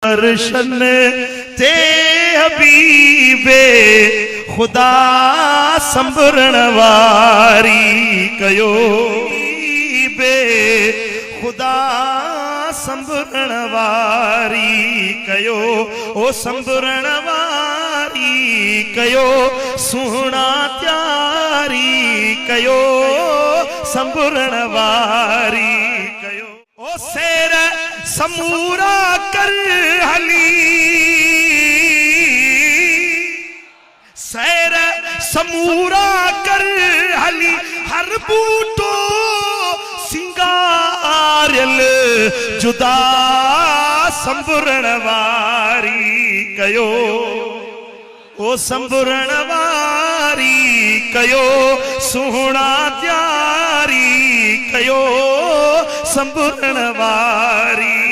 दर्शन ते हबीबे खुदा संभरण वारी कयो बे खुदा संभरण वारी कयो ओ संभरण वारी कयो सुहना त्यारी कयो संभरण वारी कयो ओ शेर समूरा कर हली सैर समूरा कर हली हर बूटो सिंगारल जुदा संभरण वारी कयो ओ संभरण वारी कयो सुहना त्यारी कयो संभरण वारी